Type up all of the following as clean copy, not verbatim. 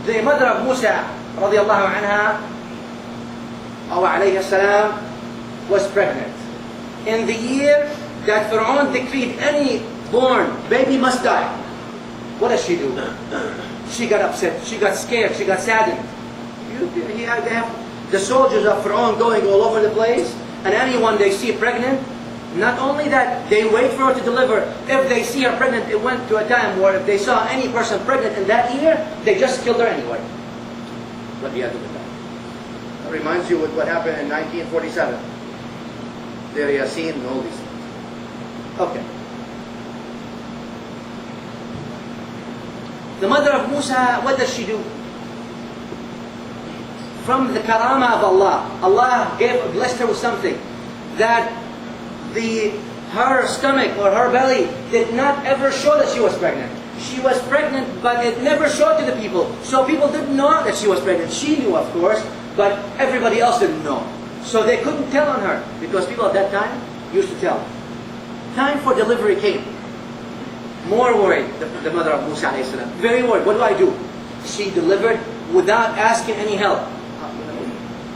the mother of Musa radiallahu anha, or alayhi salam, was pregnant. In the year that Pharaoh decreed any born baby must die, what does she do? She got upset, she got scared, she got saddened. They have the soldiers of Pharaoh going all over the place, and anyone they see pregnant, not only that, they wait for her to deliver. If they see her pregnant, it went to a time where if they saw any person pregnant in that year, they just killed her anyway. What do you have to do with that? That reminds you of what happened in 1947. There you are seeing all these things. Okay. The mother of Musa, what does she do? From the karama of Allah, Allah blessed her with something that her stomach or her belly did not ever show that she was pregnant. She was pregnant, but it never showed to the people. So people didn't know that she was pregnant. She knew, of course, but everybody else didn't know. So they couldn't tell on her, because people at that time used to tell. Time for delivery came. More worried, the mother of Musa alayhi salam. Very worried. What do I do? She delivered without asking any help.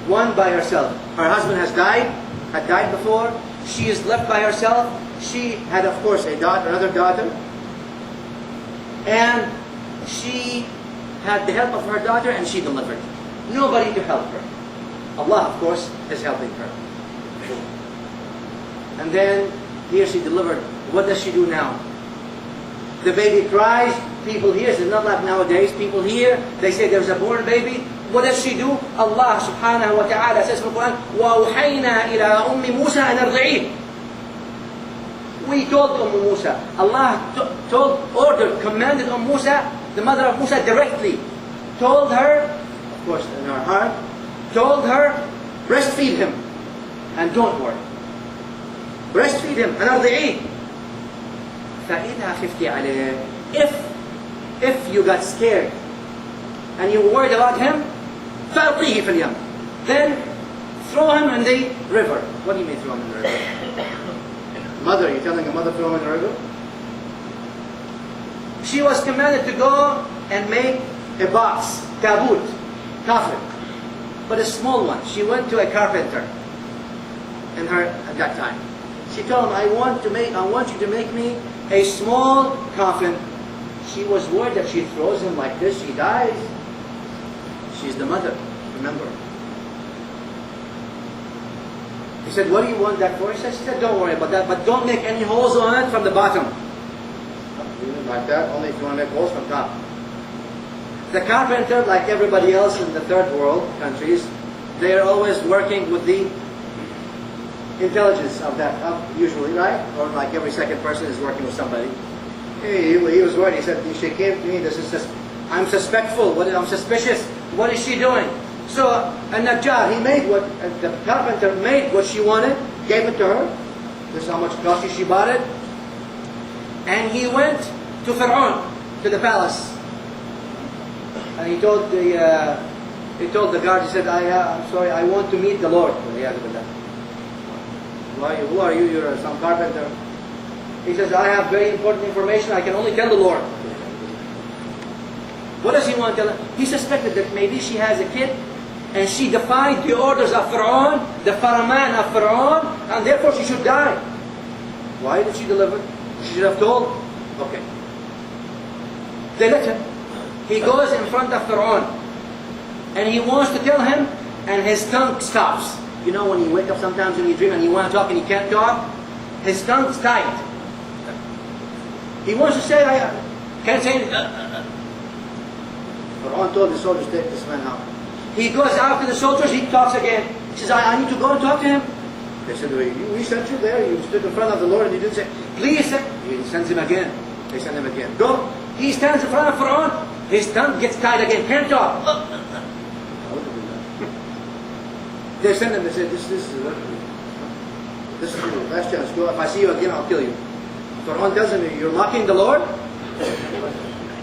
One by herself. Her husband had died before. She is left by herself. She had, of course, another daughter. And she had the help of her daughter, and she delivered. Nobody to help her. Allah, of course, is helping her. And then, here she delivered. What does she do now? The baby cries. People hear. It's not like nowadays. People hear. They say there's a born baby. What does she do? Allah subhanahu wa ta'ala says in the Quran, وَأَوْحَيْنَا إِلَىٰ أُمِّ مُوسَىٰ أَنْ أَرْضِعِيهِ. We told Musa. Allah commanded Musa, the mother of Musa, directly. Told her, of course in her heart, told her, breastfeed him. And don't worry. Breastfeed him. أَنْ أَرْضِعِيهِ. فَإِذَا خِفْتِ عَلَيْهِ. If you got scared, and you were worried about him, فَأَلْقِيهِ فِي الْيَمِّ. Then throw him in the river. What do you mean throw him in the river? Mother, you're telling a mother throw him in the river? She was commanded to go and make a box, tabut, coffin, but a small one. She went to a carpenter at that time. She told him, I want you to make me a small coffin. She was worried that she throws him like this, he dies. She's the mother, remember. He said, what do you want that for? She said, don't worry about that, but don't make any holes on it from the bottom. Like that, only if you want to make holes from top. The carpenter, like everybody else in the third world countries, they are always working with the intelligence of that, usually, right? Or like every second person is working with somebody. He was worried. He said, she came to me, I'm suspectful, I'm suspicious. What is she doing? So, An-Najjar, the carpenter made what she wanted, gave it to her. This is how much costly she bought it. And he went to Pharaoh, to the palace. And he told the guard, he said, I'm sorry, I want to meet the Lord. Who are you? You're some carpenter. He says, I have very important information, I can only tell the Lord. What does he want to tell her? He suspected that maybe she has a kid, and she defied the orders of Pharaoh, the Faraman of Pharaoh, and therefore she should die. Why did she deliver? She should have told. Okay. They let him. He goes in front of Pharaoh, and he wants to tell him, and his tongue stops. You know when you wake up sometimes when you dream and you want to talk and you can't talk? His tongue's tight. He wants to say, I can't say anything. Pharaoh told the soldiers, take this man out. He goes after the soldiers, he talks again. He says, I need to go and talk to him. They said, we sent you there, you stood in front of the Lord and you didn't say, please send. He sends him again. They send him again. Go. He stands in front of Pharaoh, his tongue gets tied again, can't talk. They send him, they say, this is your last chance. Go. If I see you again, I'll kill you. Pharaoh tells him, you're mocking the Lord?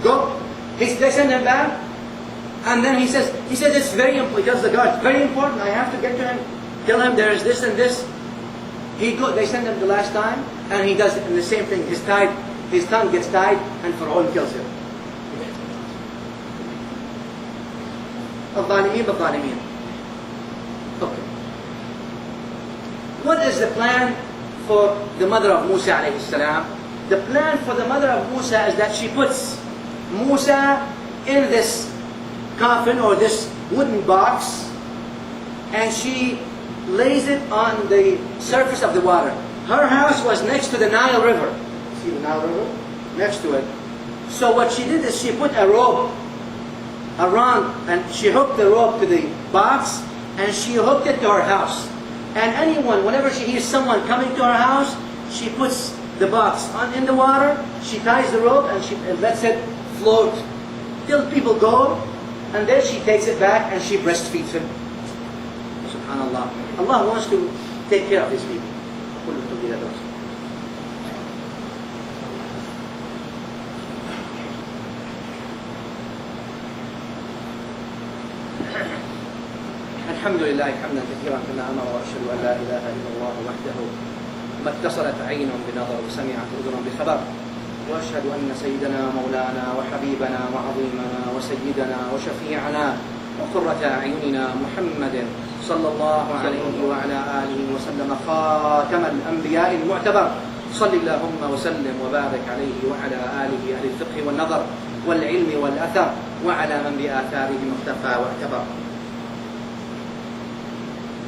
Go. They send him back. And then he says it's very important. He tells the guard, very important, I have to get to him. Tell him there is this and this. They send him the last time, and he does the same thing. His tongue gets tied, and Pharaoh kills him. الظالمين بالظالمين. Okay. What is the plan for the mother of Musa alayhi salam? The plan for the mother of Musa is that she puts Musa in this coffin or this wooden box, and she lays it on the surface of the water. Her house was next to the Nile River. See the Nile River? Next to it. So what she did is she put a rope around, and she hooked the rope to the box, and she hooked it to her house. And anyone, whenever she hears someone coming to her house, she puts the box in the water, she ties the rope, and she lets it float till people go, and then she takes it back and she breastfeeds him. SubhanAllah. Allah wants to take care of His people. الحمد لله حمدا كثيرا كما امر واشهد ان لا اله الا الله وحده ما اتصلت عين بنظر وسمعت اذن بخبر واشهد ان سيدنا مولانا وحبيبنا وعظيمنا وسيدنا وشفيعنا وقرة اعيننا محمد صلى الله عليه وعلى اله وسلم خاتم الانبياء المعتبر صل اللهم وسلم وبارك عليه وعلى اله اهل الفقه والنظر والعلم والاثر وعلى من باثارهم اقتفى واعتبر.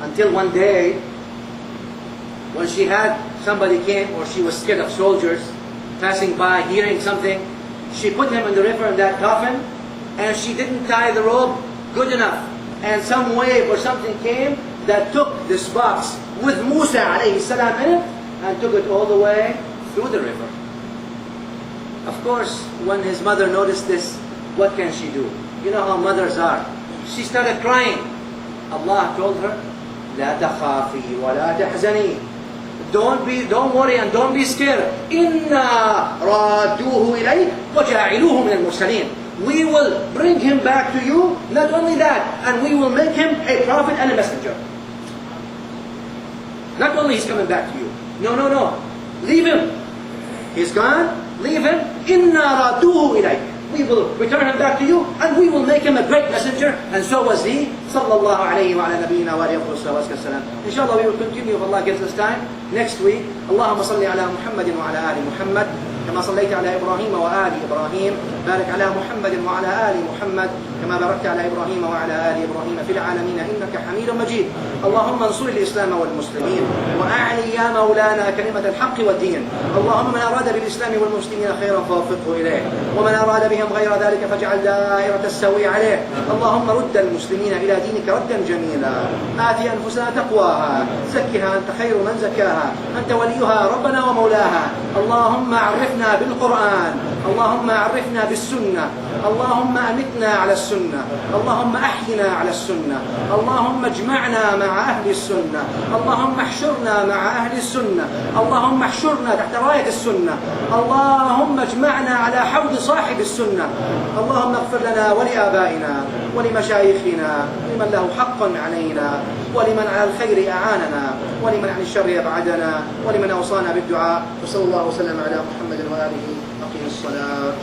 Until one day, when she had somebody came, or she was scared of soldiers passing by, hearing something, she put him in the river in that coffin, and she didn't tie the rope good enough. And some wave or something came that took this box with Musa alayhi salam in it, and took it all the way through the river. Of course, when his mother noticed this, what can she do? You know how mothers are. She started crying. Allah told her, لا تخافي ولا تحزني. Don't worry and don't be scared. إنا رادوه إليك وجاعلوه من المرسلين. We will bring him back to you. Not only that, and we will make him a prophet and a messenger. Not only he's coming back to you. No. Leave him. He's gone. Leave him. إنا رادوه إليك. We will return him back to you, and we will make him a great messenger. And so was he. Sallallahu alayhi wa ala nabiyyina wa alayhi wa sallam. Inshallah, we will continue if Allah gives us time next week. Allahumma salli ala Muhammadin wa ala ali Muhammad. كما صليت على إبراهيم وآل إبراهيم بارك على محمد وعلى آل محمد كما باركت على إبراهيم وعلى آل إبراهيم في العالمين إنك حميد مجيد. اللهم انصر الإسلام والمسلمين وأعلي يا مولانا كلمة الحق والدين. اللهم من أراد بالإسلام والمسلمين خيرا فوفقه إليه، ومن أراد بهم غير ذلك فاجعل دائرة السوء عليه. اللهم رد المسلمين إلى دينك ردا جميلا. آت أنفسنا تقواها زكها أنت خير من زكاها أنت وليها ربنا ومولاها. اللهم عرفنا بالقرآن، اللهم عرفنا بالسنة، اللهم أمتنا على السنة، اللهم أحينا على السنة، اللهم اجمعنا مع أهل السنة، اللهم احشرنا مع أهل السنة، اللهم احشرنا تحت راية السنة، اللهم اجمعنا على حوض صاحب السنة. اللهم اغفر لنا ولآبائنا ولمشايخنا لمن له حق علينا، ولمن على الخير أعاننا، ولمن عن الشر يبعدنا، ولمن أوصانا بالدعاء. وصلى الله وسلم على محمد وآله. أقيم الصلاة.